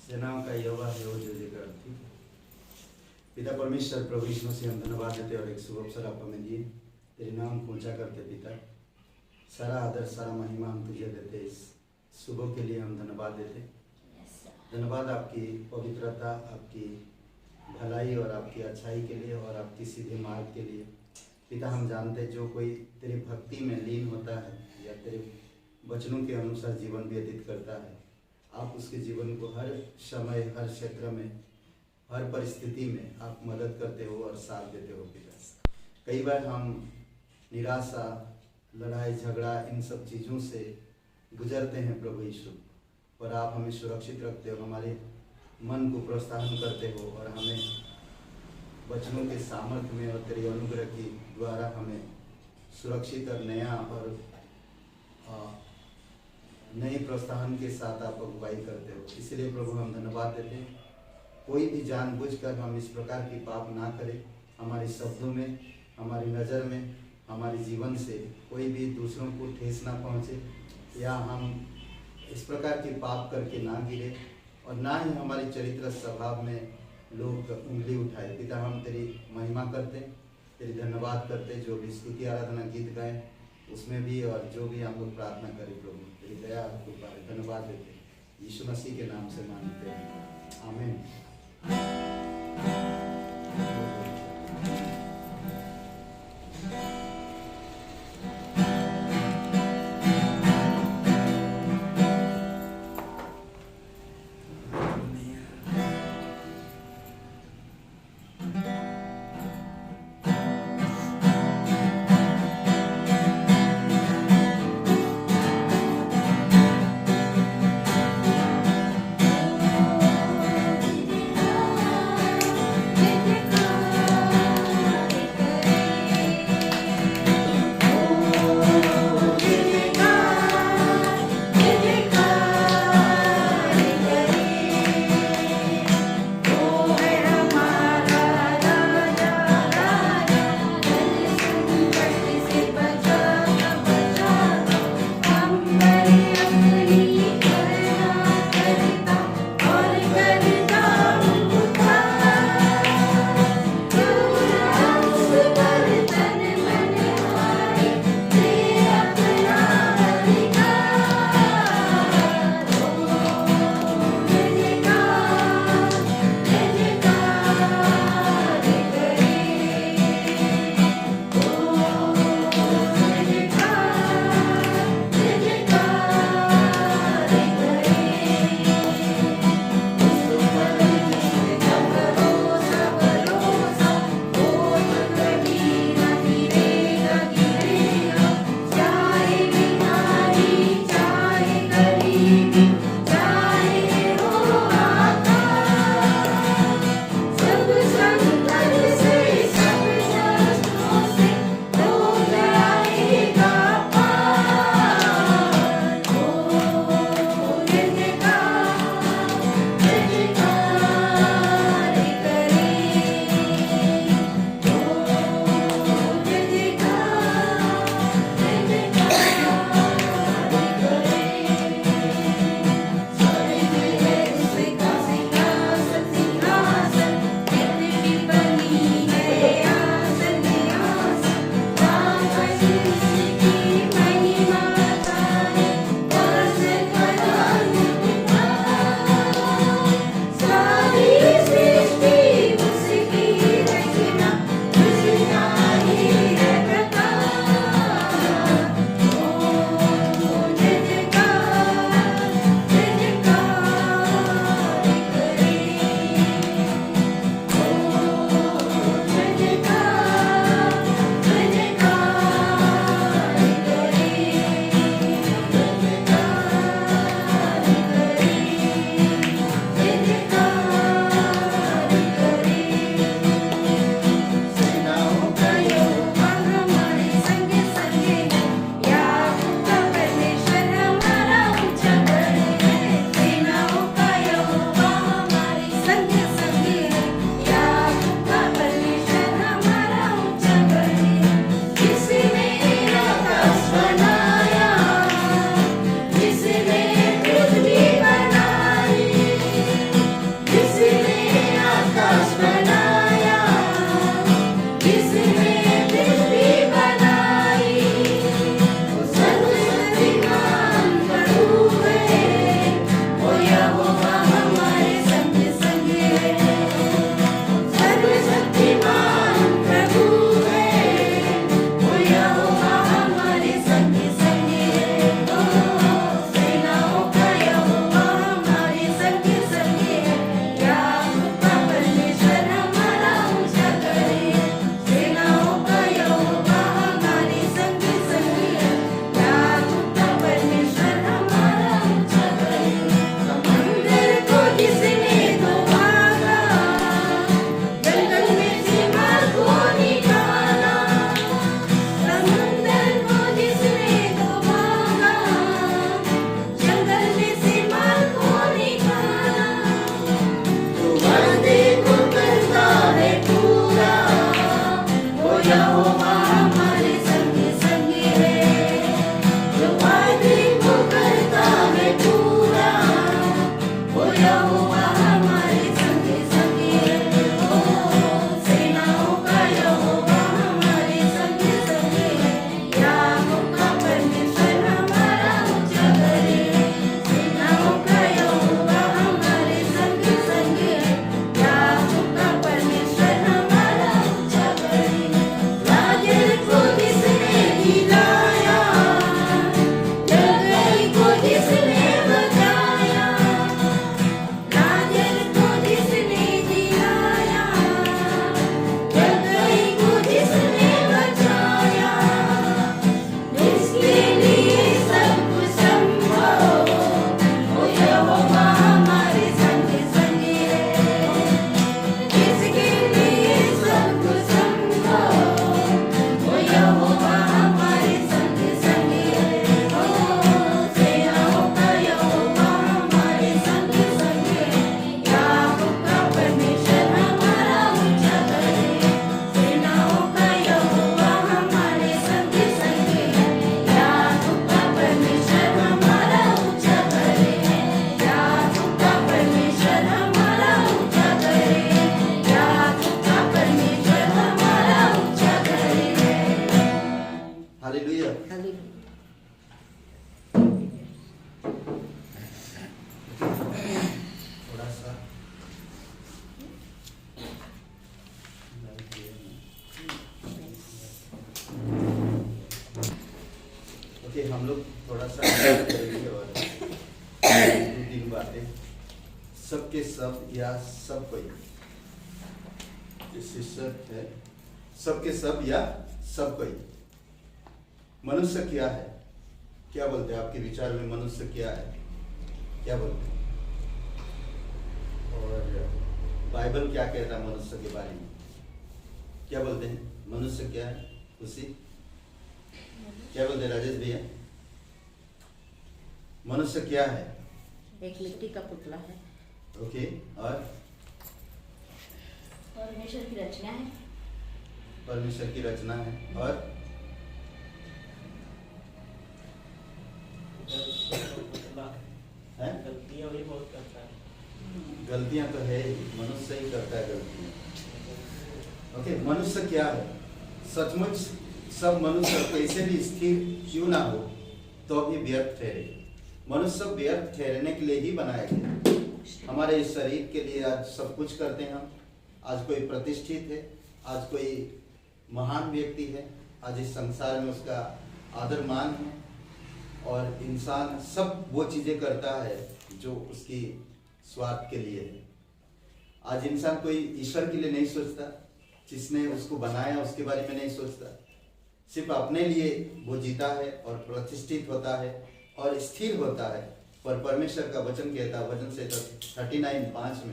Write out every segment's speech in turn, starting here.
सेनाओं का यहोवा है वो जो जिक्र। ठीक है। पिता परमेश्वर प्रभु यीशु मसीह हम धन्यवाद देते और एक शुभ अवसर आप हमें दिए, तेरे नाम को ऊंचा करते पिता। सारा आदर सारा महिमा हम तुझे देते, इस सुबह के लिए हम धन्यवाद देते। धन्यवाद आपकी पवित्रता, आपकी भलाई और आपकी अच्छाई के लिए और आपकी सीधे मार्ग के लिए। पिता हम जानते जो कोई तेरी भक्ति में लीन होता है या तेरे वचनों के अनुसार जीवन व्यतीत करता है, आप उसके जीवन को हर समय, हर क्षेत्र में, हर परिस्थिति में आप मदद करते हो और साथ देते हो पिता। कई बार हम निराशा, लड़ाई झगड़ा, इन सब चीज़ों से गुजरते हैं प्रभु यीशु, और आप हमें सुरक्षित रखते हो, हमारे मन को प्रोत्साहन करते हो और हमें वचनों के सामर्थ्य में और तेरे अनुग्रह की द्वारा हमें सुरक्षित और नया और नए प्रोत्साहन के साथ आप अगुवाई करते हो। इसलिए प्रभु हम धन्यवाद देते हैं। कोई भी जानबूझकर हम इस प्रकार की पाप ना करें, हमारे शब्दों में, हमारी नज़र में, हमारे जीवन से कोई भी दूसरों को ठेस ना पहुँचे, या हम इस प्रकार की पाप करके ना गिरे, और ना ही हमारे चरित्र स्वभाव में लोग उंगली उठाए। पिता हम तेरी महिमा करते, तेरी धन्यवाद करते, जो भी स्तुति आराधना गीत गाएं उसमें भी, और जो भी हम लोग प्रार्थना करें प्रभु तेरी दया कृपा धन्यवाद देते, यीशु मसीह के नाम से मांगते हैं, आमीन। हम लोग थोड़ा सा करेंगे और 2-3 बातें। सबके सब या सब कोई, शीर्षक है सबके सब या सब कोई। मनुष्य क्या है? क्या बोलते हैं आपके विचार में मनुष्य क्या है? क्या बोलते हैं? और बाइबल क्या कहता है मनुष्य के बारे में? क्या बोलते हैं? मनुष्य क्या है? उसी क्या बोलते हैं राजेश भैया? मनुष्य क्या है? एक मिट्टी का पुतला है। ओके, और परमेश्वर की रचना है। परमेश्वर की रचना है। और है? गलतियां भी बहुत करता है। गलतियां तो है ही, मनुष्य ही करता है गलतियां। ओके, मनुष्य क्या है? सचमुच सब मनुष्य कैसे भी स्थिर क्यों ना हो तो भी व्यर्थ ठहरे। मनुष्य व्यर्थ ठहरने के लिए ही बनाया गया। हमारे इस शरीर के लिए आज सब कुछ करते हैं हम। आज कोई प्रतिष्ठित है, आज कोई महान व्यक्ति है, आज इस संसार में उसका आदर मान है, और इंसान सब वो चीजें करता है जो उसकी स्वार्थ के लिए है। आज इंसान कोई ईश्वर के लिए नहीं सोचता, जिसने उसको बनाया उसके बारे में नहीं सोचता, सिर्फ अपने लिए वो जीता है और प्रतिष्ठित होता है और स्थिर होता है। पर परमेश्वर का वचन कहता है, वचन से 39:5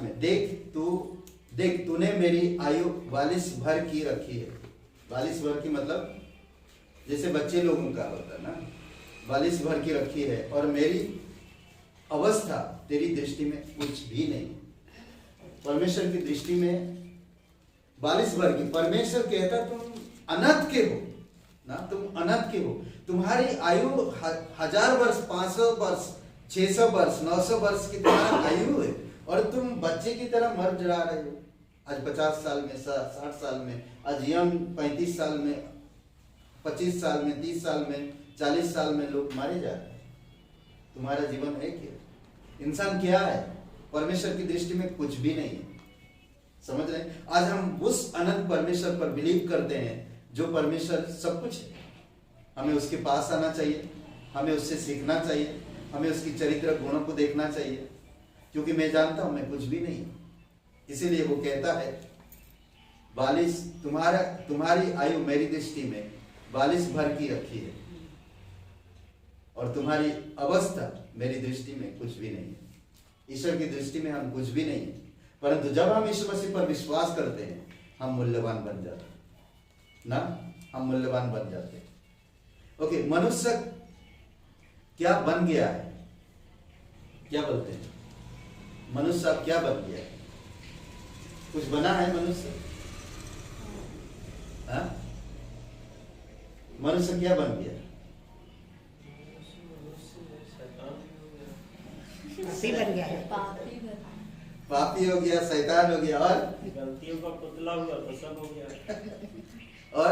में देख तूने मेरी आयु 42 भर की रखी है। 42 भर की मतलब जैसे बच्चे लोगों का होता है ना, 42 भर की रखी है, और मेरी अवस्था तेरी दृष्टि में कुछ भी नहीं। परमेश्वर की दृष्टि में 42 भर की, परमेश्वर कहता तुम अनंत के हो ना, तुम अनंत के हो। तुम्हारी आयु 1000 वर्ष, 500 वर्ष, 600 वर्ष, 900 वर्ष की तुम्हारी आयु है, और तुम बच्चे की तरह मर जा रहे हो। आज 50 साल में, 60 साल में, आज यंग 35 साल में, 25 साल में, 30 साल में, 40 साल में लोग मारे जा रहे हैं। तुम्हारा जीवन है क्या? इंसान क्या है? परमेश्वर की दृष्टि में कुछ भी नहीं है। समझ रहे हैं? आज हम उस अनंत परमेश्वर पर बिलीव करते हैं जो परमेश्वर सब कुछ है। हमें उसके पास आना चाहिए, हमें उससे सीखना चाहिए, हमें उसकी चरित्र गुणों को देखना चाहिए, क्योंकि मैं जानता हूं मैं कुछ भी नहीं। इसीलिए वो कहता है 42, तुम्हारी आयु मेरी दृष्टि में 42 भर की रखी है, और तुम्हारी अवस्था मेरी दृष्टि में कुछ भी नहीं है। ईश्वर की दृष्टि में हम कुछ भी नहीं है, परंतु जब हम यीशु मसीह पर विश्वास करते हैं हम मूल्यवान बन जाते हैं ना, हम मूल्यवान बन जाते हैं। ओके, मनुष्य क्या बन गया है? क्या बोलते हैं? मनुष्य अब क्या बन गया है? कुछ बना है मनुष्य? हाँ? मनुष्य क्या बन गया? पापी बन गया है। पापी हो गया, शैतान हो गया, और गलतियों का पुतला हुआ तो सब हो गया। और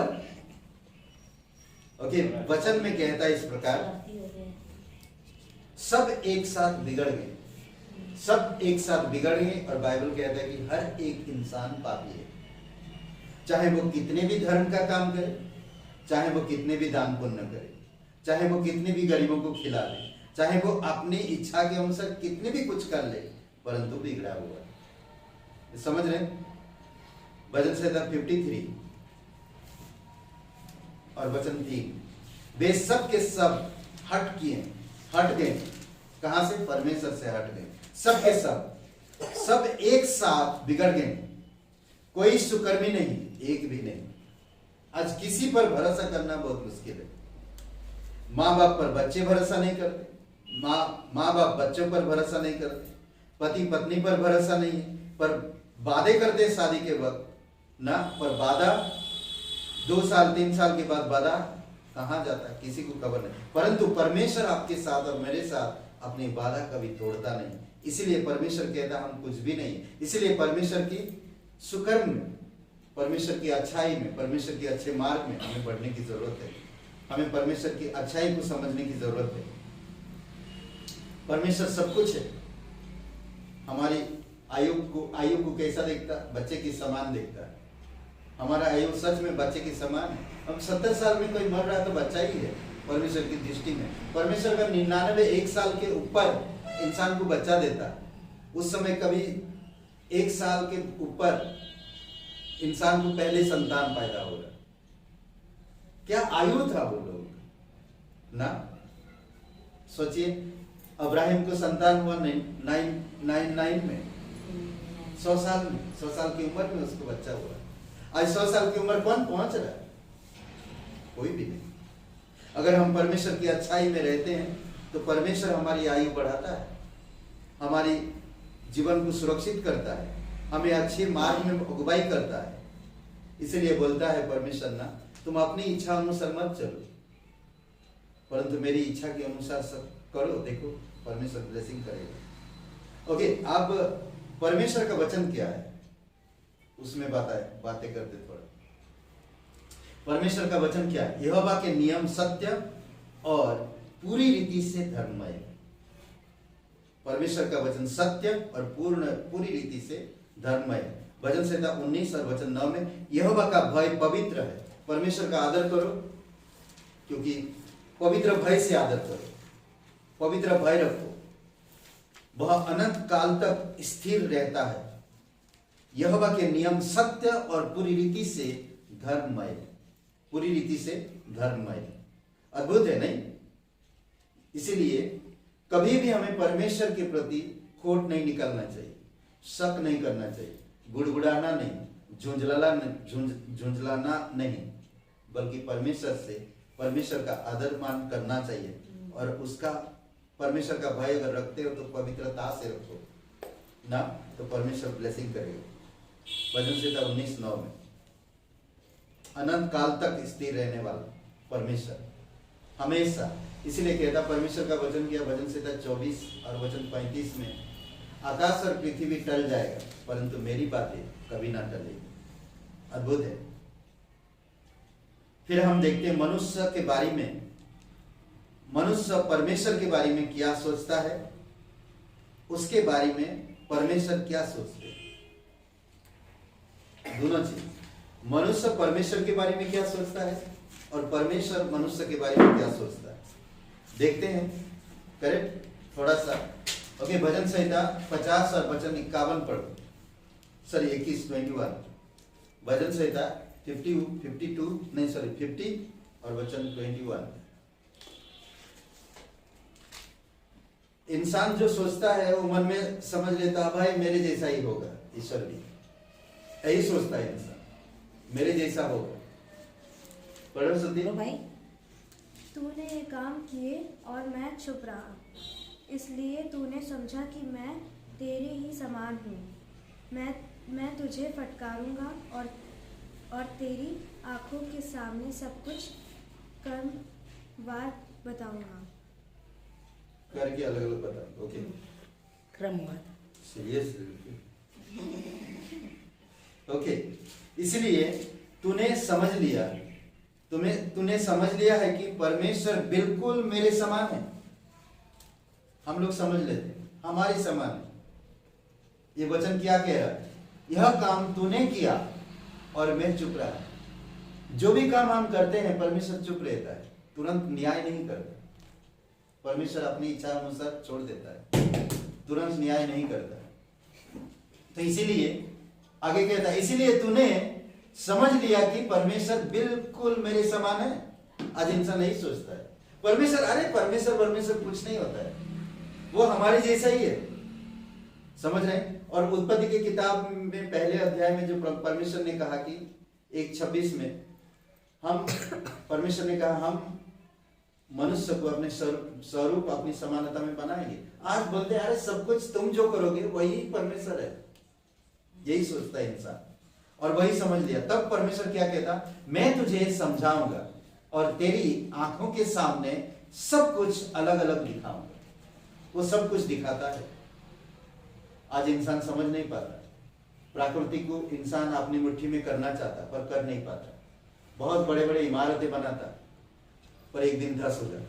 ओके, वचन में कहता है इस प्रकार, सब एक साथ बिगड़ गए, सब एक साथ बिगड़ गए, और बाइबल कहता है कि हर एक इंसान पापी है। चाहे वो कितने भी धर्म का काम करे, चाहे वो कितने भी दान पुण्य करे, चाहे वो कितने भी गरीबों को खिला दे, चाहे वो अपनी इच्छा के अनुसार कितने भी कुछ कर ले, परंतु बिगड़ा हुआ है। समझ रहे? वचन से 53 और वचन 3, वे सब के सब हट गए। कहां से? परमेश्वर से हट गए। सब के सब एक साथ बिगड़ गए, कोई सुकर्मी नहीं, एक भी नहीं। आज किसी पर भरोसा करना बहुत मुश्किल है। माँ बाप पर बच्चे भरोसा नहीं करते, माँ बाप बच्चों पर भरोसा नहीं करते, पति पत्नी पर भरोसा नहीं है, पर वादे करते शादी के वक्त ना, पर वादा 2 साल 3 साल के बाद वादा कहाँ जाता है किसी को खबर नहीं। परंतु परमेश्वर आपके साथ और मेरे साथ अपनी वादा कभी तोड़ता नहीं। इसीलिए परमेश्वर कहता हम कुछ भी नहीं। इसीलिए परमेश्वर की सुकर्म में, परमेश्वर की अच्छाई में, परमेश्वर के अच्छे मार्ग में हमें बढ़ने की जरूरत है। हमें परमेश्वर की अच्छाई को समझने की जरूरत है। परमेश्वर सब कुछ है। हमारी आयु को कैसा देखता? बच्चे की समान देखता है। हमारा आयु सच में बच्चे के समान है। अब 70 साल में कोई मर रहा है तो बच्चा ही है परमेश्वर की दृष्टि में। परमेश्वर का 99 1 साल के ऊपर इंसान को बच्चा देता, उस समय कभी 1 साल के ऊपर इंसान को पहले संतान पैदा होगा। क्या आयु था वो लोग ना। सोचिए, अब्राहिम को संतान हुआ 999 में, 100 साल में, 100 साल की उम्र में उसको बच्चा हुआ। आज 100 साल की उम्र कौन पहुंच रहा है? कोई भी नहीं। अगर हम परमेश्वर की अच्छाई में रहते हैं तो परमेश्वर हमारी आयु बढ़ाता है, हमारी जीवन को सुरक्षित करता है, हमें अच्छे मार्ग में अगुवाई करता है। इसलिए बोलता है परमेश्वर ना, तुम अपनी इच्छा अनुसार मत चलो, परंतु मेरी इच्छा के अनुसार सब करो। देखो परमेश्वर ब्लेसिंग करेगा। ओके, अब परमेश्वर का वचन क्या है उसमें बातें करते थोड़ा। परमेश्वर का वचन क्या है? यहोवा के नियम सत्य और पूरी रीति से धर्ममय है। परमेश्वर का वचन सत्य और पूरी रीति से धर्ममय है। भजन संहिता 19 और वचन 9 में यहोवा का भय पवित्र है। परमेश्वर का आदर करो, क्योंकि पवित्र भय से आदर करो, पवित्र भय रखो, वह अनंत काल तक स्थिर रहता है। यहोवा के नियम सत्य और पूरी रीति से धर्ममय, पूरी रीति से धर्ममय। अद्भुत है नहीं? इसीलिए कभी भी हमें परमेश्वर के प्रति खोट नहीं निकालना चाहिए, शक नहीं करना चाहिए, गुड़गुड़ाना नहीं, झुंझलाना नहीं, बल्कि परमेश्वर का आदर मान करना चाहिए। और उसका परमेश्वर का भय अगर रखते हो तो पवित्रता से रखो ना, तो परमेश्वर ब्लेसिंग करेगा। भजन संहिता 19:9 में अनंत काल तक स्थिर रहने वाला परमेश्वर हमेशा, इसीलिए कहता परमेश्वर का वचन किया भजन संहिता 24 और वचन 35 में, आकाश और पृथ्वी टल जाएगा परंतु मेरी बातें कभी ना टलेगी। अद्भुत है। फिर हम देखते हैं मनुष्य के बारे में, मनुष्य परमेश्वर के बारे में क्या सोचता है, उसके बारे में परमेश्वर क्या सोचते हैं। दोनों चीज, मनुष्य परमेश्वर के बारे में क्या सोचता है और परमेश्वर मनुष्य के बारे में क्या सोचता है, देखते हैं। करेक्ट, थोड़ा सा। ओके, भजन संहिता 50 और वचन 51 पढ़ो, सॉरी 21 भजन संहिता 50 और वचन 21। इंसान जो सोचता है वो मन में समझ लेता है भाई मेरे जैसा ही होगा, ईश्वर भी यही सोचता है इंसान, मेरे जैसा होगा। पढ़ो सुधीर भाई। तूने ये काम किए और मैं चुप रहा, इसलिए तूने समझा कि मैं तेरे ही समान हूँ। मैं तुझे फटकारूंगा और तेरी आंखों के सामने सब कुछ क्रमवार बताऊंगा। करके अलग अलग बता। ओके, क्रमवार, सीरियसली। ओके, इसलिए तूने समझ लिया, तूने समझ लिया है कि परमेश्वर बिल्कुल मेरे समान है। हम लोग समझ लेते हैं हमारे समान है। ये वचन क्या कह रहा है? यह काम तूने किया और मैं चुप रहा। जो भी काम हम करते हैं परमेश्वर चुप रहता है, तुरंत न्याय नहीं करता। परमेश्वर अपनी इच्छा अनुसार छोड़ देता है, तुरंत न्याय नहीं करता। तो इसीलिए आगे कहता है, इसीलिए तूने समझ लिया कि परमेश्वर बिल्कुल मेरे समान है। आज इंसान नहीं सोचता है परमेश्वर, अरे परमेश्वर कुछ नहीं होता है, वो हमारे जैसा ही है। समझ रहे हैं? और उत्पत्ति की किताब में पहले अध्याय में जो परमेश्वर ने कहा कि 1:26 में हम, परमेश्वर ने कहा हम मनुष्य को अपने स्वरूप अपनी समानता में बनाएंगे। आज बोलते हैं अरे सब कुछ तुम जो करोगे वही परमेश्वर है, यही सोचता है इंसान। और वही समझ लिया, तब परमेश्वर क्या कहता, मैं तुझे समझाऊंगा और तेरी आंखों के सामने सब कुछ अलग अलग दिखाऊंगा। वो सब कुछ दिखाता है। आज इंसान समझ नहीं पाता, प्रकृति को इंसान अपनी मुट्ठी में करना चाहता पर कर नहीं पाता। बहुत बड़े बड़े इमारतें बनाता पर एक दिन धस हो जाता,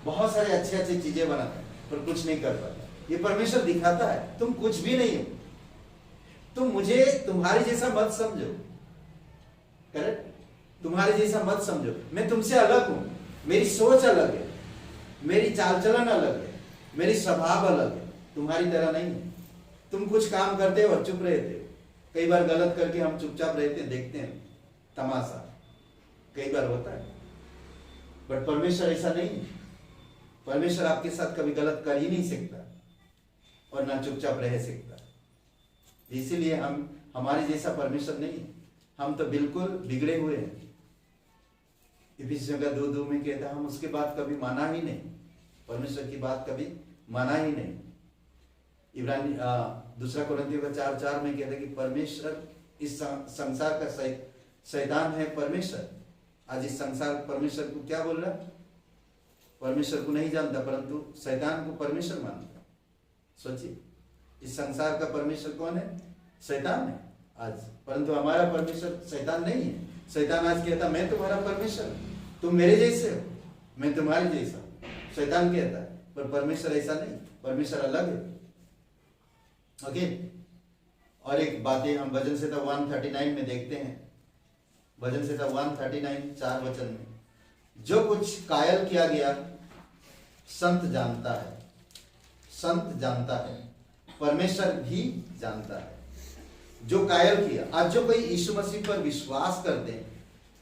बहुत सारे अच्छे अच्छे चीजें बनाता पर कुछ नहीं कर पाता। ये परमेश्वर दिखाता है तुम कुछ भी नहीं हो, तुम मुझे तुम्हारे जैसा मत समझो, करेक्ट? तुम्हारे जैसा मत समझो, मैं तुमसे अलग हूं, मेरी सोच अलग है, मेरी चाल चलन अलग है, मेरी स्वभाव अलग है, तुम्हारी तरह नहीं है। तुम कुछ काम करते हो और चुप रहते हो, कई बार गलत करके हम चुपचाप रहते हैं, देखते हैं तमाशा, कई बार होता है। बट परमेश्वर ऐसा नहीं है। परमेश्वर आपके साथ कभी गलत कर ही नहीं सकता और ना चुपचाप रह सकता। इसीलिए हम हमारे जैसा परमेश्वर नहीं है, हम तो बिल्कुल बिगड़े हुए हैं। इफिसियों का 2:2 में कहता है हम उसके बात कभी माना ही नहीं, परमेश्वर की बात कभी माना ही नहीं। इब्रानी 2 कोरिन्थियों का 4:4 में कहता है कि परमेश्वर इस संसार का शैतान है परमेश्वर। आज इस संसार परमेश्वर को क्या बोल रहा है? परमेश्वर को नहीं जानता, परंतु शैतान को परमेश्वर मानता। सोचिए, इस संसार का परमेश्वर कौन है? शैतान है आज, परंतु हमारा परमेश्वर शैतान नहीं है। शैतान आज कहता मैं तुम्हारा परमेश्वर हूं, तुम मेरे जैसे हो, मैं तुम्हारे जैसा हूं, शैतान कहता है। पर परमेश्वर ऐसा नहीं, परमेश्वर अलग है। ओके, और एक बातें हम भजन संहिता 139 में देखते हैं। भजन संहिता 139 4 वचन में, जो कुछ कायल किया गया संत जानता है, संत जानता है, परमेश्वर भी जानता है। जो कायल किया, आज जो कोई यीशु मसीह पर विश्वास करते हैं,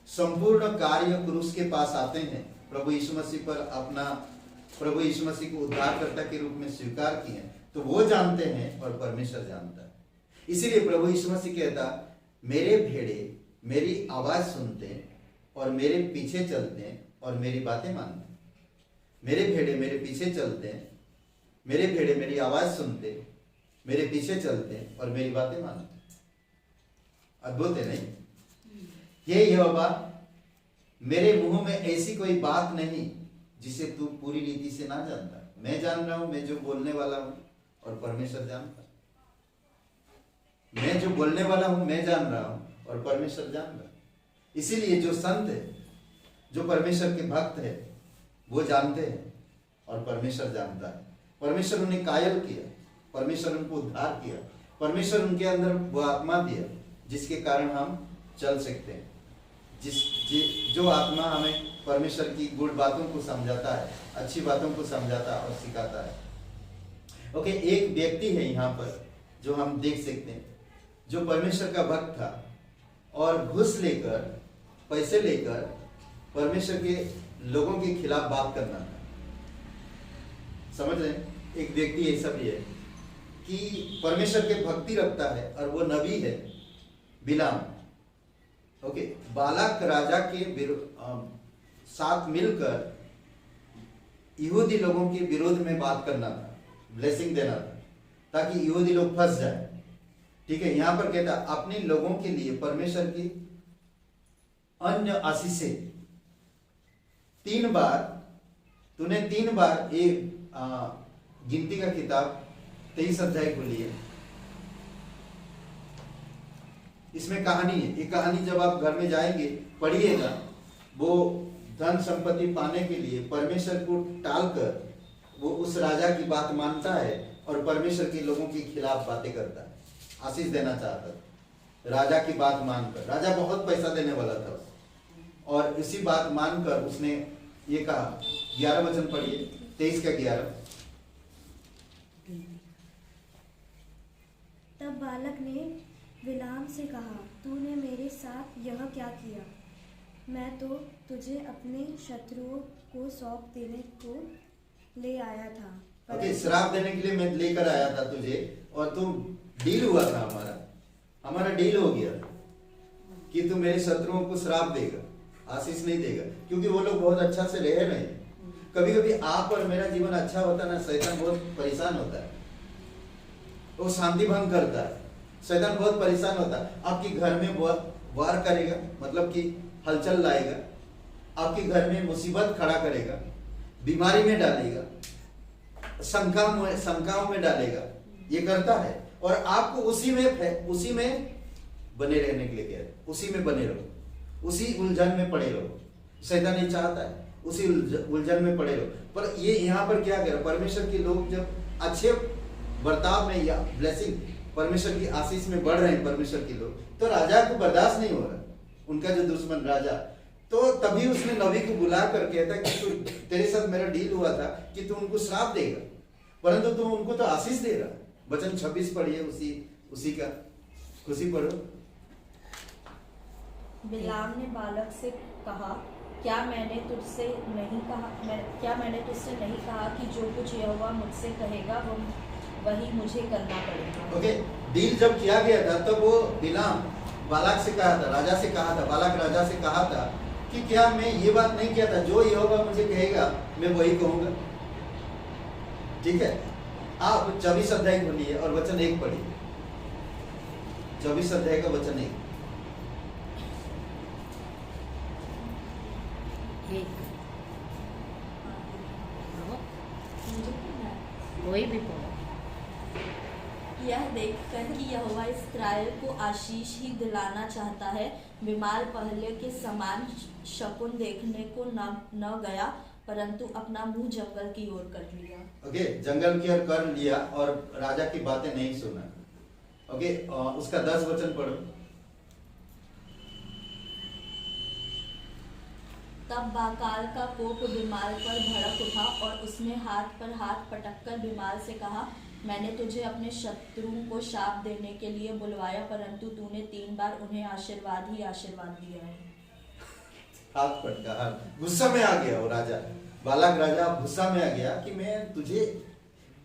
संपूर्ण कार्य क्रूस के पास आते हैं, प्रभु यीशु मसीह पर अपना प्रभु यीशु मसीह को उद्धारकर्ता के रूप में स्वीकार किए, तो वो जानते हैं और परमेश्वर जानता है। इसीलिए प्रभु यीशु मसीह कहता, मेरे भेड़े मेरी आवाज सुनते हैं और मेरे पीछे चलते हैं और मेरी बातें मानते हैं। मेरे भेड़े मेरे पीछे चलते हैं, मेरे भेड़े मेरी आवाज सुनते हैं, मेरे पीछे चलते हैं और मेरी बातें मानते हैं। अद्भुत है नहीं? ये यहोवा, मेरे मुंह में ऐसी कोई बात नहीं जिसे तू पूरी रीति से ना जानता। मैं जान रहा हूं, मैं जो बोलने वाला हूं, और परमेश्वर जानता। मैं जो बोलने वाला हूं मैं जान रहा हूं और परमेश्वर जान रहा है। इसीलिए जो संत है, जो परमेश्वर के भक्त है, वो जानते हैं और परमेश्वर जानता है। परमेश्वर उन्हें कायल किया, परमेश्वर उनको उद्धार किया, परमेश्वर उनके अंदर वो आत्मा दिया जिसके कारण हम चल सकते हैं। जो आत्मा हमें परमेश्वर की गुड बातों को समझाता है, अच्छी बातों को समझाता है और सिखाता है। ओके, एक व्यक्ति है यहाँ पर जो हम देख सकते हैं, जो परमेश्वर का भक्त था और घूस लेकर, पैसे लेकर परमेश्वर के लोगों के खिलाफ बात करना था। समझ रहे हैं? एक व्यक्ति ऐसा भी है कि परमेश्वर के भक्ति रखता है और वो नबी है, बिलाम। ओके, बालाक राजा के साथ मिलकर यहूदी लोगों के विरोध में बात करना था, ब्लेसिंग देना था, ताकि यहूदी लोग फंस जाए। ठीक है, यहां पर कहता अपने लोगों के लिए परमेश्वर की अन्य आशीषें 3 बार, तूने 3 बार एक गिनती का किताब 23 अध्याय को लिए। इसमें कहानी है, ये कहानी जब आप घर में जाएंगे पढ़िएगा। वो धन संपत्ति पाने के लिए परमेश्वर को टालकर वो उस राजा की बात मानता है और परमेश्वर के लोगों के खिलाफ बातें करता है, आशीष देना चाहता था राजा की बात मानकर। राजा बहुत पैसा देने वाला था और इसी बात मानकर उसने ये कहा। 11 वचन पढ़िए, 23 का 11। तब बालक ने बिलाम से कहा, तूने मेरे साथ यह क्या किया? मैं तो तुझे अपने शत्रुओं को सौंप देने को ले आया था। ओके, श्राप देने के लिए मैं लेकर आया था तुझे, और तुम डील हुआ था, हमारा डील हो गया कि तू मेरे शत्रुओं को श्राप देगा, आशीष नहीं देगा, क्योंकि वो लोग बहुत अच्छा से रह रहे हैं। कभी कभी आप और मेरा जीवन अच्छा होता ना, शैतान बहुत परेशान होता है, वो शांति भंग करता है, शैतान बहुत परेशान होता है। आपके घर में बहुत वार करेगा, मतलब कि हलचल लाएगा, आपके घर में मुसीबत खड़ा करेगा, बीमारी में डालेगा, शंकाओं में डालेगा, ये करता है। और आपको उसी में बने रहने के लिए कह रहे, उसी में बने रहो, उसी उलझन में पड़े रहो। शैतान नहीं चाहता है उसी उलझन में पड़े रहो। पर ये यहाँ पर क्या कह रहा, परमेश्वर के लोग जब अच्छे बर्ताव में या ब्लेसिंग, परमेश्वर की आशीष में बढ़ रहे हैं परमेश्वर के लोग, तो राजा को बर्दाश्त नहीं हो रहा, उनका जो दुश्मन राजा, तो तभी उसने नबी को बुला कर कहता कि तू, तेरे साथ मेरा डील हुआ था कि तू उनको श्राप देगा, परंतु तू उनको तो आशीष दे रहा। वचन 26 पढ़िए, उसी का खुशी पढ़ो। बिलाम ने बालक से कहा, क्या मैंने तुझसे नहीं कहा कि जो कुछ यहोवा मुझसे कहेगा वही मुझे करना पड़ेगा। ओके, डील जब किया गया था तब वो बिलाम बालक से कहा था, राजा से कहा था, बालक राजा से कहा था कि क्या मैं ये बात नहीं किया था, जो यहोवा मुझे कहेगा मैं वही कहूंगा। ठीक है, आप 24 अध्याय खोलिए और वचन 1 पढ़िए। 24 अध्याय का वचन 1। कोई भी पढ़ो। यह देखकर कि यहोवा इस्राएल को आशीष ही दिलाना चाहता है, बीमार पहले के समान शकुन देखने को न गया, परंतु अपना मुंह जंगल की ओर कर लिया। ओके, जंगल की ओर कर लिया और राजा की बातें नहीं सुना। ओके, उसका 10 वचन पढ़ो। तब बाकाल का कोप बीमार पर भड़क उठा और उसने हाथ पर हाथ पटककर बीमार से कहा, मैंने तुझे अपने शत्रुओं को शाप देने के लिए बुलवाया, परंतु तूने 3 बार उन्हें आशीर्वाद ही आशीर्वाद दिया है। हाथ पटका, हाथ गुस्सा में आ गया वो राजा, बालक राजा गुस्सा में आ गया कि मैं तुझे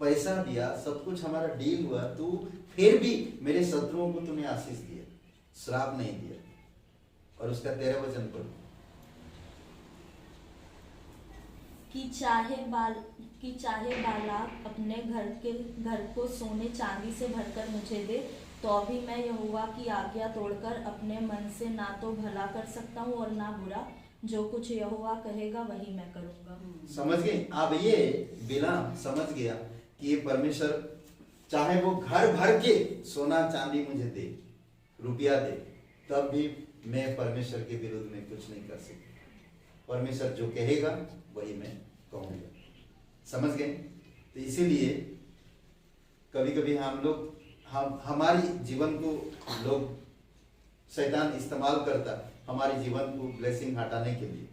पैसा दिया, सब कुछ हमारा डील हुआ, तू फिर भी मेरे शत्रुओं को तूने आशीष दिया, श्राप नहीं दिया। और उसका 13 वचन पढ़ो। कि चाहे बालाक अपने घर को सोने चांदी से भरकर मुझे दे, तो भी मैं यहोवा की आज्ञा तोड़कर अपने मन से ना तो भला कर सकता हूँ और ना बुरा, जो कुछ यहोवा कहेगा वही मैं करूंगा। समझ गए? अब ये बिलाम समझ गया कि ये परमेश्वर चाहे वो घर भर के सोना चांदी मुझे दे, रुपया दे, तब भी मैं परमेश्वर के विरुद्ध में कुछ नहीं कर सकता। परमेश्वर जो कहेगा वही मैं कहूंगा। समझ गए? तो इसीलिए कभी कभी हमारी जीवन को लोग, शैतान इस्तेमाल करता हमारे जीवन को ब्लेसिंग हटाने के लिए।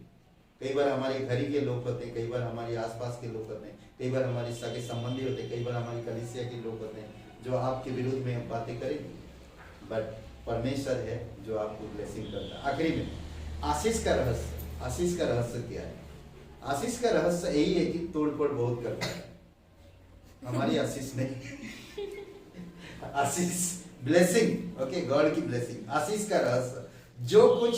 कई बार हमारे घर के लोग होते हैं, कई बार हमारे आसपास के लोग होते हैं, कई बार हमारे सगे संबंधी होते हैं, कई बार हमारी कलीसिया के लोग होते हैं जो आपके विरुद्ध में बातें करेंगे, बट परमेश्वर है जो आपको ब्लेसिंग करता है। आखिरी में आशीष का रहस्य क्या है? आशीष का रहस्य यही है कि तोड़फोड़ बहुत करता है, हमारी आशीष नहीं। आशीष ब्लेसिंग, ओके, गॉड की ब्लेसिंग। आशीष का रहस्य जो कुछ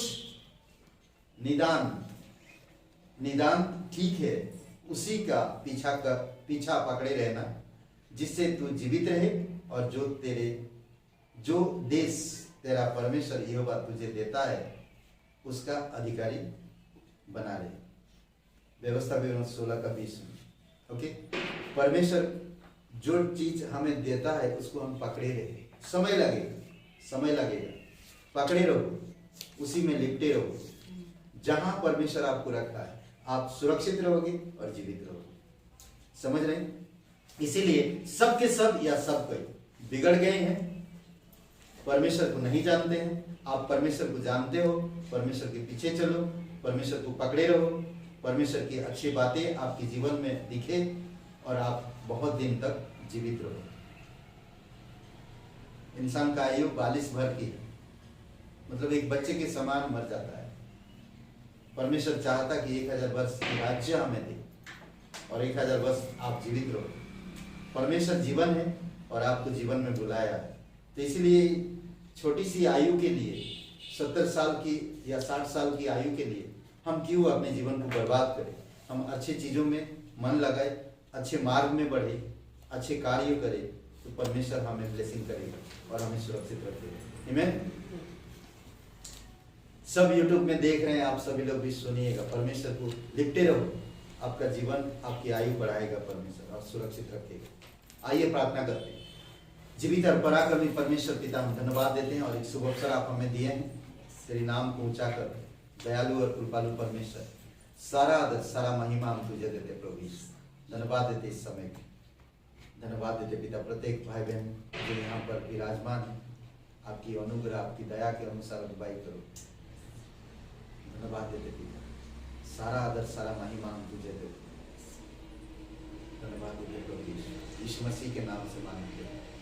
निदान ठीक है उसी का पीछा पकड़े रहना, जिससे तू जीवित रहे और जो देश तेरा परमेश्वर यहोवा तुझे देता है उसका अधिकारी बना रहे। व्यवस्था विवरण 16 का 20 में। ओके, परमेश्वर जो चीज हमें देता है उसको हम पकड़े रहे। समय लगेगा, पकड़े रहो, उसी में लिपटे रहो। जहां परमेश्वर आपको रखा है आप सुरक्षित रहोगे और जीवित रहोगे। समझ रहे हैं? इसीलिए सबके सब या सब कोई बिगड़ गए हैं, परमेश्वर को नहीं जानते हैं। आप परमेश्वर को जानते हो, परमेश्वर के पीछे चलो, परमेश्वर को पकड़े रहो, परमेश्वर की अच्छी बातें आपके जीवन में दिखे और आप बहुत दिन तक जीवित रहो। इंसान का आयु 42 भर की है, मतलब एक बच्चे के समान मर जाता है। परमेश्वर चाहता कि 1000 वर्ष की राज्य हमें दे और 1000 वर्ष आप जीवित रहो। परमेश्वर जीवन है और आपको जीवन में बुलाया है। तो इसलिए छोटी सी आयु के लिए, 70 साल की या 60 साल की आयु के लिए हम क्यों अपने जीवन को बर्बाद करें? हम अच्छी चीजों में मन लगाए, अच्छे मार्ग में बढ़े, अच्छे कार्य करें, तो परमेश्वर हमें ब्लेसिंग करेगा और हमें सुरक्षित रखेगा। आमीन। सब यूट्यूब में देख रहे हैं आप सभी लोग भी सुनिएगा, परमेश्वर को लिपटे रहो, आपका जीवन, आपकी आयु बढ़ाएगा परमेश्वर और सुरक्षित रखेगा। आइए प्रार्थना करते हैं। जीवित और पराक्रमी परमेश्वर पिता, हम धन्यवाद देते हैं और एक शुभ अवसर आप हमें दिए हैं तेरे नाम को ऊंचा कर। दयालु और कृपालु परमेश्वर, सारा आदर सारा महिमा हम तुझे देते प्रभु। धन्यवाद देते इस समय के, धन्यवाद देते पिता प्रत्येक भाई बहन जो यहाँ पर विराजमान है, आपकी अनुग्रह आपकी दया के अनुसार अगुवाई करो। धन्यवाद देते पिता, सारा आदर सारा महिमा हम तुझे देते। धन्यवाद देते प्रभु यीशु मसीह के नाम से मांगते हैं।